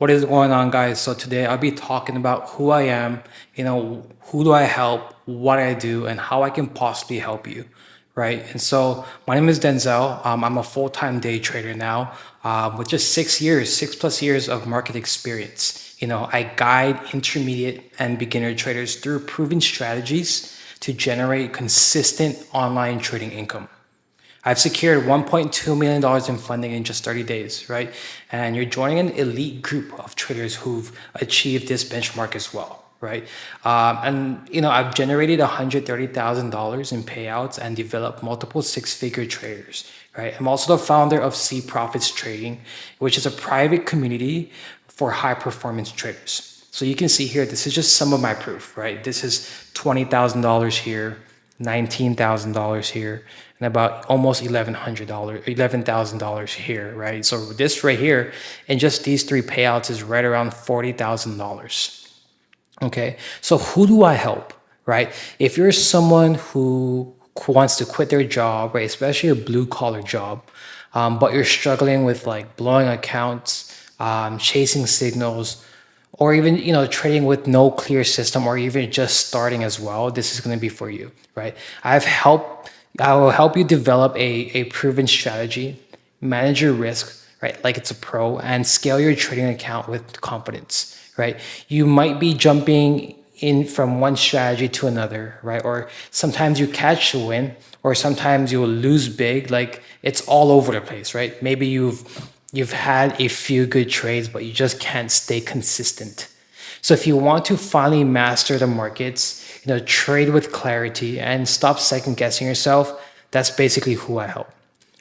What is going on, guys? So today I'll be talking about who I am, who do I help, what I do, and how I can possibly help you, right? And so my name is Denzel. I'm a full-time day trader now, with just 6 years, 6+ years of market experience. I guide intermediate and beginner traders through proven strategies to generate consistent online trading income. I've secured $1.2 million in funding in just 30 days, right? And you're joining an elite group of traders who've achieved this benchmark as well, right? I've generated $130,000 in payouts and developed multiple six-figure traders, right? I'm also the founder of C Profits Trading, which is a private community for high-performance traders. So you can see here, this is just some of my proof, right? This is $20,000 here, $19,000 here, and about almost $11,000 here, right? So this right here, and just these three payouts is right around $40,000. Okay, so who do I help, right? If you're someone who wants to quit their job, right, especially a blue collar job, but you're struggling with like blowing accounts, chasing signals, or even trading with no clear system, or even just starting as well, this is going to be for you, right? I will help you develop a proven strategy, manage your risk, right, like it's a pro, and scale your trading account with confidence, right? You might be jumping in from one strategy to another, right? Or sometimes you catch a win, or sometimes you will lose big. Like it's all over the place, right? Maybe you've had a few good trades, but you just can't stay consistent. So if you want to finally master the markets, trade with clarity and stop second guessing yourself, that's basically who I help,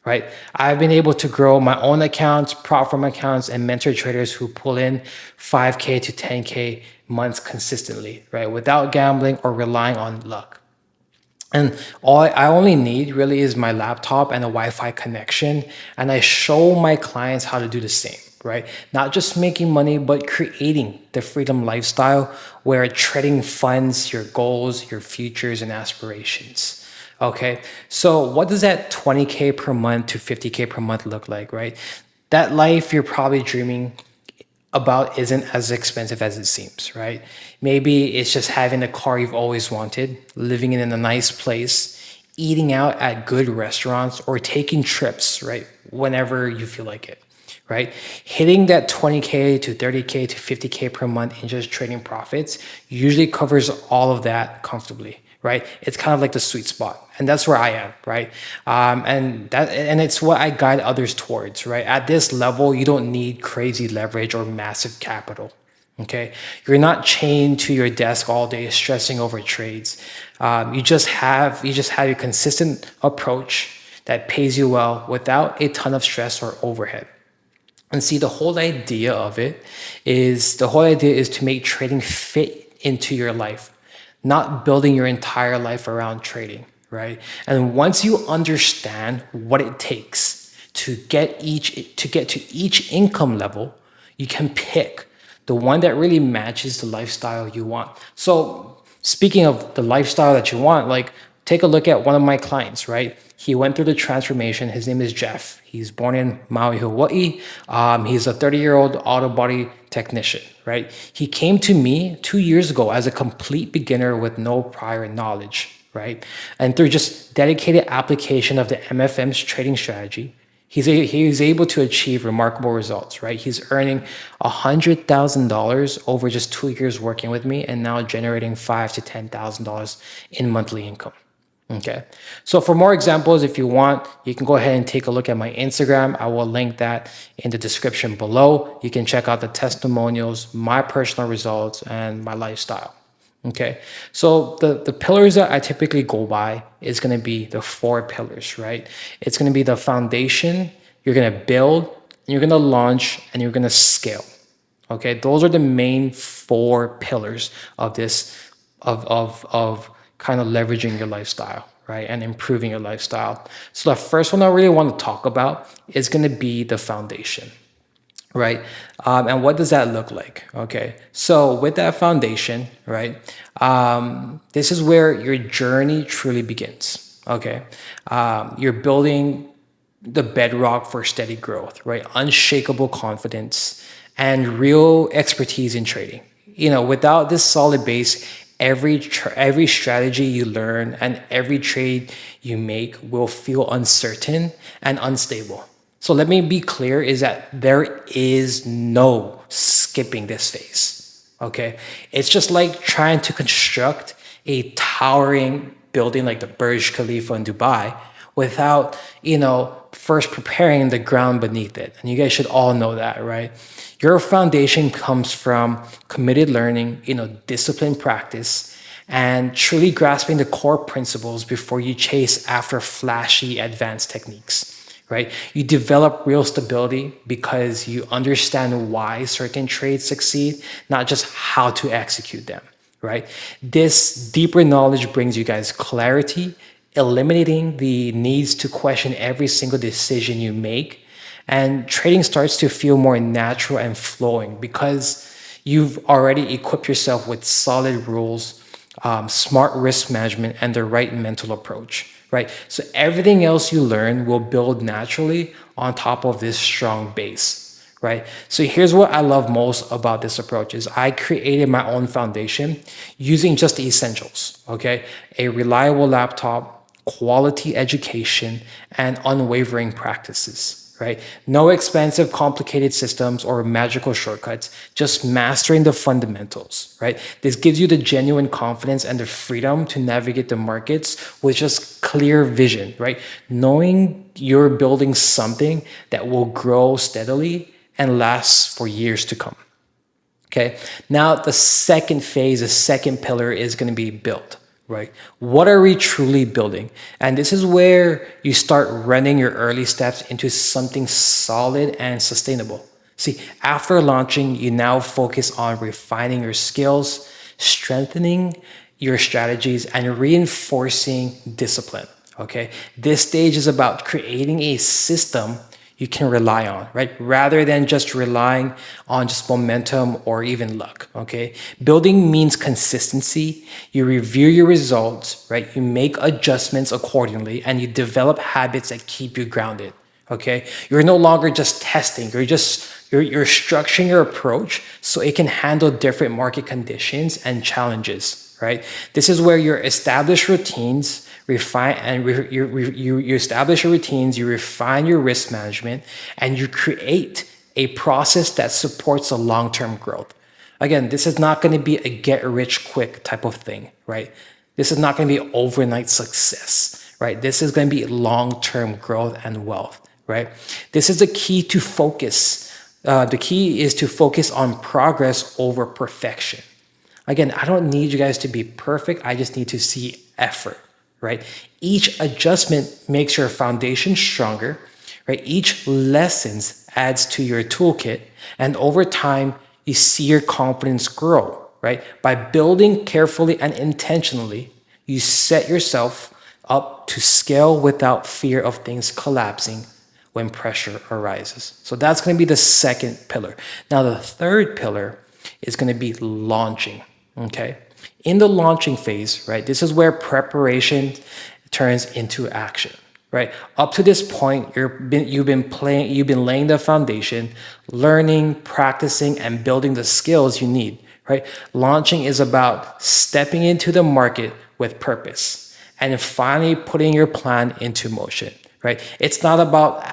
right? I've been able to grow my own accounts, prop firm accounts, and mentor traders who pull in 5K to 10K months consistently, right? Without gambling or relying on luck. And all I only need really is my laptop and a Wi-Fi connection. And I show my clients how to do the same, right? Not just making money, but creating the freedom lifestyle where trading funds your goals, your futures, and aspirations. Okay, so what does that 20K per month to 50K per month look like, right? That life you're probably dreaming about isn't as expensive as it seems, right? Maybe it's just having the car you've always wanted, living in a nice place, eating out at good restaurants, or taking trips, right? Whenever you feel like it, right? Hitting that 20K to 30K to 50K per month in just trading profits usually covers all of that comfortably, right? It's kind of like the sweet spot, and that's where I am, right? And it's what I guide others towards, right? At this level, you don't need crazy leverage or massive capital. Okay, you're not chained to your desk all day stressing over trades. You just have a consistent approach that pays you well without a ton of stress or overhead. And see, the whole idea is to make trading fit into your life, not building your entire life around trading, right? And once you understand what it takes to get to each income level, you can pick the one that really matches the lifestyle you want. So speaking of the lifestyle that you want, like take a look at one of my clients, right? He went through the transformation. His name is Jeff. He's born in Maui, Hawaii. He's a 30-year-old auto body technician, right? He came to me 2 years ago as a complete beginner with no prior knowledge, right? And through just dedicated application of the MFM's trading strategy, he's able to achieve remarkable results, right? He's earning $100,000 over just 2 years working with me, and now generating $5,000 to $10,000 in monthly income. Okay, so for more examples, if you want, you can go ahead and take a look at my Instagram. I will link that in the description below. You can check out the testimonials, my personal results, and my lifestyle. Okay, so the pillars that I typically go by is going to be the four pillars, right? It's going to be the foundation, you're going to build, you're going to launch, and you're going to scale. Okay, those are the main four pillars of this, of kind of leveraging your lifestyle, right? And improving your lifestyle. So the first one I really want to talk about is going to be the foundation, right? And what does that look like? Okay, so with that foundation, right, this is where your journey truly begins. Okay, you're building the bedrock for steady growth, right? Unshakable confidence and real expertise in trading. Without this solid base, every strategy you learn and every trade you make will feel uncertain and unstable. So let me be clear, is that there is no skipping this phase. Okay? It's just like trying to construct a towering building like the Burj Khalifa in Dubai without, first preparing the ground beneath it. And you guys should all know that, right? Your foundation comes from committed learning, disciplined practice, and truly grasping the core principles before you chase after flashy advanced techniques. Right? You develop real stability because you understand why certain trades succeed, not just how to execute them. Right? This deeper knowledge brings you guys clarity, eliminating the needs to question every single decision you make. And trading starts to feel more natural and flowing because you've already equipped yourself with solid rules, smart risk management, and the right mental approach, right? So everything else you learn will build naturally on top of this strong base, right? So here's what I love most about this approach is I created my own foundation using just the essentials, okay? A reliable laptop, quality education, and unwavering practices. Right? No expensive, complicated systems or magical shortcuts, just mastering the fundamentals, right? This gives you the genuine confidence and the freedom to navigate the markets with just clear vision, right? Knowing you're building something that will grow steadily and last for years to come. Okay. Now, the second phase, the second pillar is going to be built, right? What are we truly building? And this is where you start running your early steps into something solid and sustainable. See, after launching, you now focus on refining your skills, strengthening your strategies, and reinforcing discipline. Okay. This stage is about creating a system you can rely on, right? Rather than just relying on just momentum or even luck, okay? Building means consistency. You review your results, right? You make adjustments accordingly, and you develop habits that keep you grounded, okay? You're no longer just testing. You're structuring your approach so it can handle different market conditions and challenges, right? This is where your established routines refine and you establish your routines, you refine your risk management, and you create a process that supports a long-term growth. Again, this is not going to be a get rich quick type of thing, right? This is not going to be overnight success, right? This is going to be long-term growth and wealth, right? This is the key to focus. The key is to focus on progress over perfection. Again, I don't need you guys to be perfect. I just need to see effort, right? Each adjustment makes your foundation stronger, right? Each lesson adds to your toolkit, and over time, you see your confidence grow, right? By building carefully and intentionally, you set yourself up to scale without fear of things collapsing when pressure arises. So that's going to be the second pillar. Now, the third pillar is going to be launching, okay? In the launching phase, right, this is where preparation turns into action, right? Up to this point, you've been laying the foundation, learning, practicing, and building the skills you need, right? Launching is about stepping into the market with purpose and finally putting your plan into motion, right? It's not about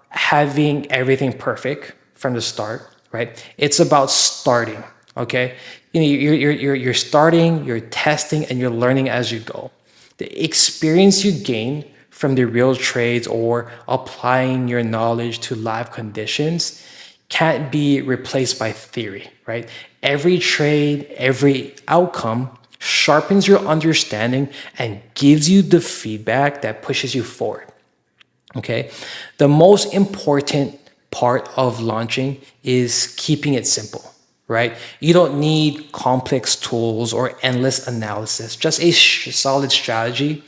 having everything perfect from the start, right? It's about starting. Okay, you're starting, you're testing, and you're learning as you go. The experience you gain from the real trades or applying your knowledge to live conditions can't be replaced by theory, right? Every trade, every outcome sharpens your understanding and gives you the feedback that pushes you forward. Okay, the most important part of launching is keeping it simple. Right? You don't need complex tools or endless analysis, just a solid strategy,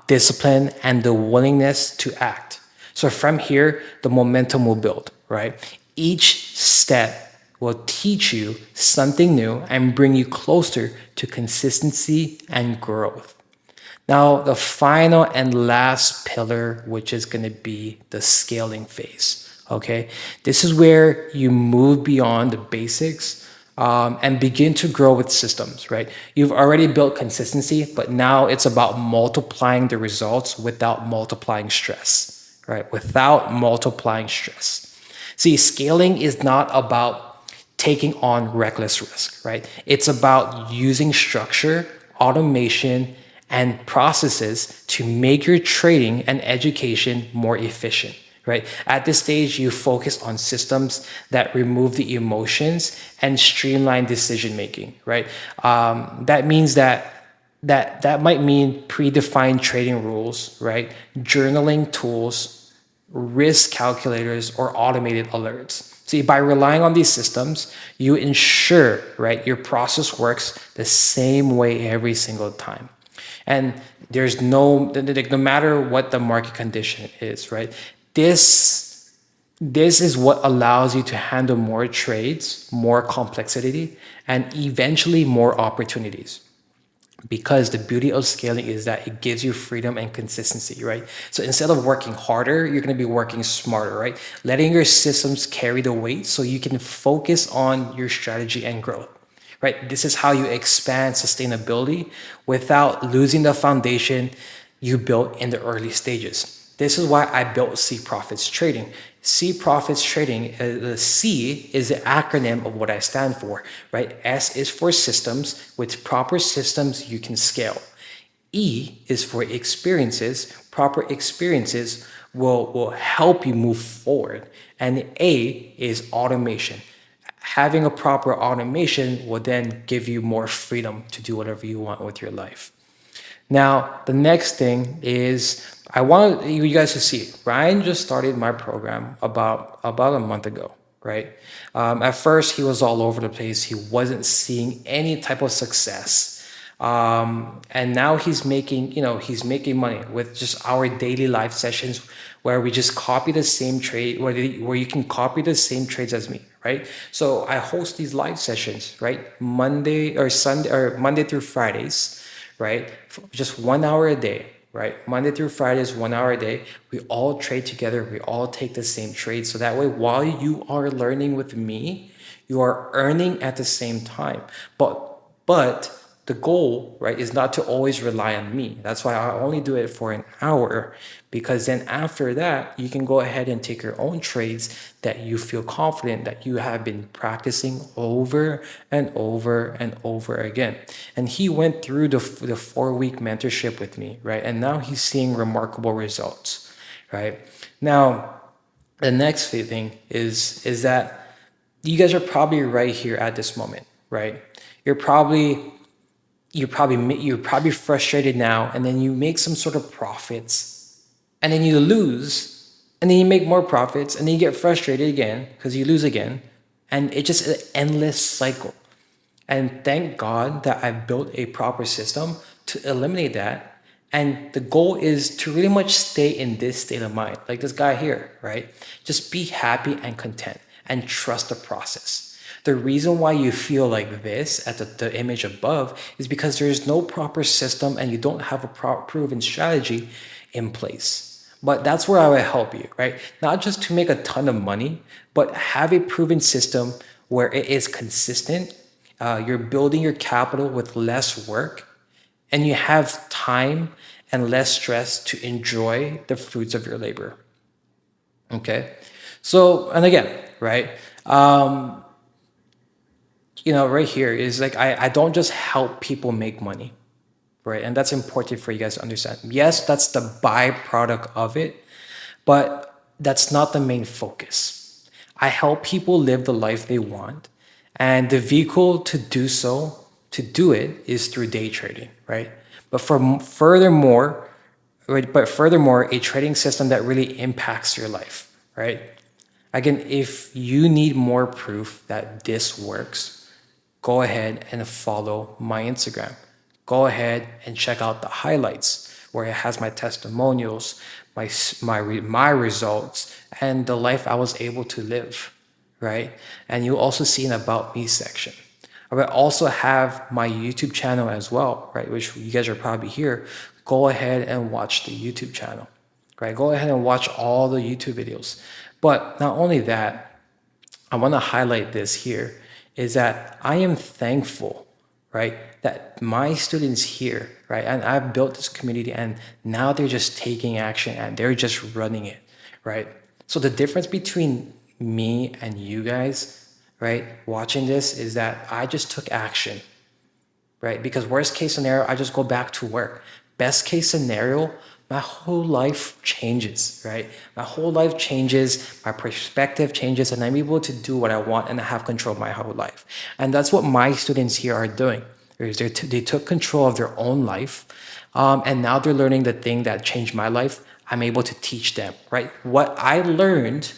discipline, and the willingness to act. So from here, the momentum will build, right? Each step will teach you something new and bring you closer to consistency and growth. Now, the final and last pillar, which is going to be the scaling phase. Okay, this is where you move beyond the basics and begin to grow with systems, right? You've already built consistency, but now it's about multiplying the results without multiplying stress, right? Without multiplying stress. See, scaling is not about taking on reckless risk, right? It's about using structure, automation, and processes to make your trading and education more efficient, right? At this stage, you focus on systems that remove the emotions and streamline decision making, right? That means that might mean predefined trading rules, right? Journaling tools, risk calculators, or automated alerts. See, by relying on these systems, you ensure, right, your process works the same way every single time. And there's no matter what the market condition is, right? This this is what allows you to handle more trades, more complexity, and eventually more opportunities. Because the beauty of scaling is that it gives you freedom and consistency, right? So instead of working harder, you're going to be working smarter, right? Letting your systems carry the weight so you can focus on your strategy and growth, right? This is how you expand sustainability without losing the foundation you built in the early stages. This is why I built C Profits Trading. C Profits Trading, the C is the acronym of what I stand for, right? S is for systems. With proper systems, you can scale. E is for experiences. Proper experiences will help you move forward. And A is automation. Having a proper automation will then give you more freedom to do whatever you want with your life. Now, the next thing is I want you guys to see. Ryan just started my program about a month ago, right? At first, he was all over the place. He wasn't seeing any type of success, and now he's making money with just our daily live sessions, where we just copy the same trade, where you can copy the same trades as me, right? So I host these live sessions, right? Monday through Fridays, right? Just 1 hour a day, right? Monday through Friday is 1 hour a day. We all trade together. We all take the same trade. So that way, while you are learning with me, you are earning at the same time. But the goal, right, is not to always rely on me. That's why I only do it for an hour, because then after that, you can go ahead and take your own trades that you feel confident that you have been practicing over and over and over again. And he went through the 4 week mentorship with me, right? And now he's seeing remarkable results, right? Now, the next thing is that you guys are probably right here at this moment, right? You're probably frustrated now, and then you make some sort of profits, and then you lose, and then you make more profits, and then you get frustrated again because you lose again, and it's just an endless cycle. And thank God that I built a proper system to eliminate that. And the goal is to really much stay in this state of mind, like this guy here, right? Just be happy and content and trust the process. The reason why you feel like this at the image above is because there is no proper system and you don't have a proven strategy in place. But that's where I will help you, right? Not just to make a ton of money, but have a proven system where it is consistent. You're building your capital with less work, and you have time and less stress to enjoy the fruits of your labor. Okay. So, and again, right? Right here is like I don't just help people make money, right? And that's important for you guys to understand. Yes, that's the byproduct of it, but that's not the main focus. I help people live the life they want, and the vehicle to do so, to do it, is through day trading, right? But for furthermore, right, but furthermore, a trading system that really impacts your life, right? Again, if you need more proof that this works, go ahead and follow my Instagram. Go ahead and check out the highlights where it has my testimonials, my results, and the life I was able to live, right? And you'll also see an About Me section. I will also have my YouTube channel as well, right? Which you guys are probably here. Go ahead and watch the YouTube channel, right? Go ahead and watch all the YouTube videos. But not only that, I want to highlight this here is that I am thankful, right, that my students here, right, and I've built this community and now they're just taking action and they're just running it, right? So the difference between me and you guys, right, watching this is that I just took action, right? Because worst case scenario, I just go back to work. Best case scenario, my whole life changes, right? My whole life changes, my perspective changes, and I'm able to do what I want and I have control of my whole life. And that's what my students here are doing. They took control of their own life, and now they're learning the thing that changed my life. I'm able to teach them, right? What I learned,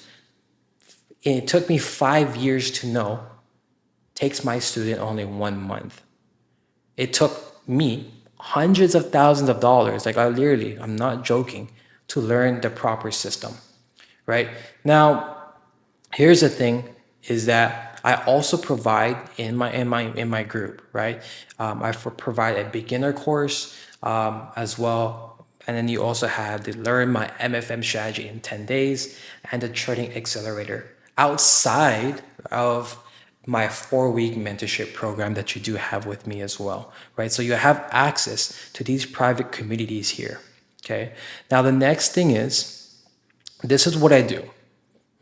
it took me 5 years to know, takes my student only 1 month. It took me hundreds of thousands of dollars, like I'm not joking, to learn the proper system, right? Now, here's the thing is that I also provide in my group, right? Provide a beginner course as well. And then you also have the learn my MFM strategy in 10 days and the trading accelerator outside of my 4-week mentorship program that you do have with me as well, right? So you have access to these private communities here, okay? Now, the next thing is, this is what I do,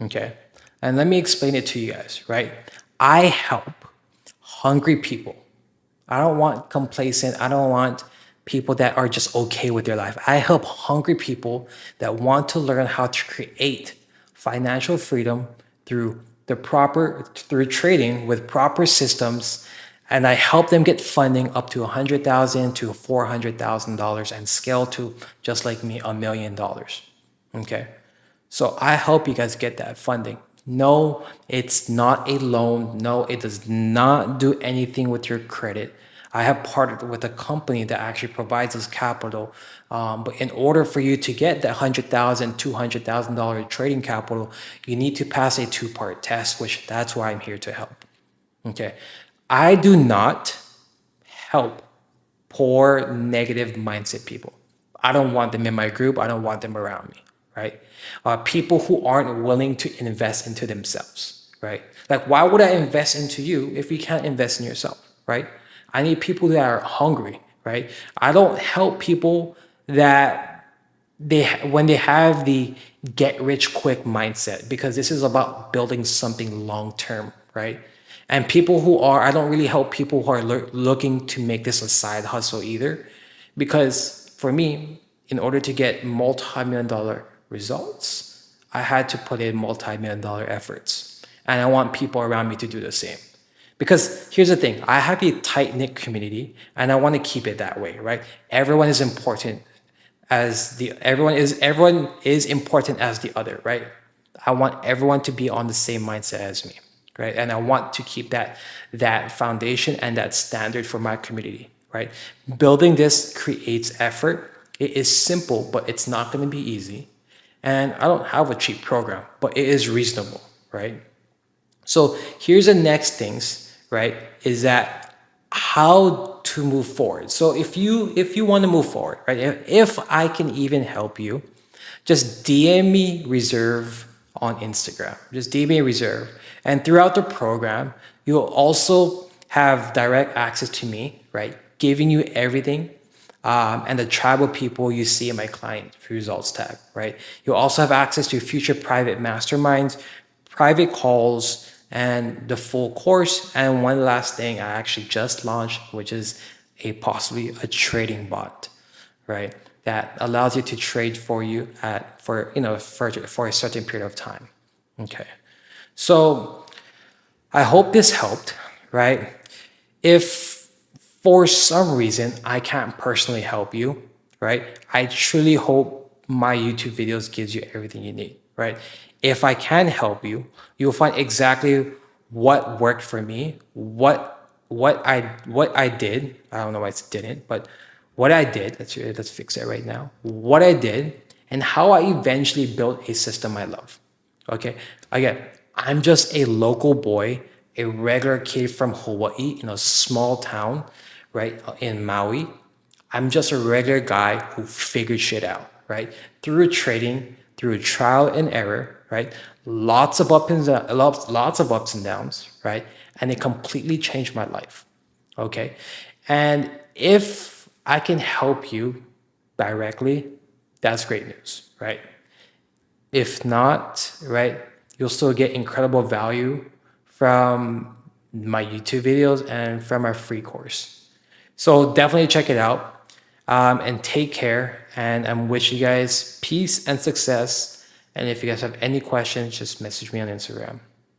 okay? And let me explain it to you guys, right? I help hungry people. I don't want complacent. I don't want people that are just okay with their life. I help hungry people that want to learn how to create financial freedom through trading with proper systems, and I help them get funding up to $100,000 to $400,000 and scale to, just like me, $1 million. Okay, so I help you guys get that funding. No, it's not a loan. No, it does not do anything with your credit. I have partnered with a company that actually provides us capital. But in order for you to get that $100,000, $200,000 trading capital, you need to pass a 2-part test, which that's why I'm here to help. Okay. I do not help poor, negative mindset people. I don't want them in my group. I don't want them around me, right? People who aren't willing to invest into themselves, right? Like, why would I invest into you if you can't invest in yourself, right? I need people that are hungry, right? I don't help people that when they have the get rich quick mindset, because this is about building something long term, right? And I don't really help people who are looking to make this a side hustle either, because for me, in order to get multi-million dollar results, I had to put in multi-million dollar efforts. And I want people around me to do the same. Because here's the thing, I have a tight knit community and I want to keep it that way, right? Everyone is important everyone is important as the other, right? I want everyone to be on the same mindset as me, right? And I want to keep that foundation and that standard for my community, right? Building this creates effort. It is simple, but it's not going to be easy. And I don't have a cheap program, but it is reasonable, right? So here's the next things, right? Is that how to move forward. So if you want to move forward, right? If I can even help you, just DM me reserve on Instagram. Just DM me reserve. And throughout the program, you'll also have direct access to me, right? Giving you everything. And the tribal people you see in my client results tab, right? You'll also have access to future private masterminds, private calls, and the full course. And one last thing I actually just launched, which is possibly a trading bot, right? That allows you to trade for you for a certain period of time. Okay. So I hope this helped, right? If for some reason I can't personally help you, right? I truly hope my YouTube videos gives you everything you need, right? If I can help you, you'll find exactly what worked for me, what I did. I don't know why it didn't, but what I did. Let's fix it right now. What I did and how I eventually built a system I love. Okay. Again, I'm just a local boy, a regular kid from Hawaii in a small town, right, in Maui. I'm just a regular guy who figured shit out, right? Through trading, through trial and error, right? Lots of lots of ups and downs, right? And it completely changed my life. Okay. And if I can help you directly, that's great news, right? If not, right, you'll still get incredible value from my YouTube videos and from our free course. So definitely check it out, and take care. And I wish you guys peace and success. And if you guys have any questions, just message me on Instagram.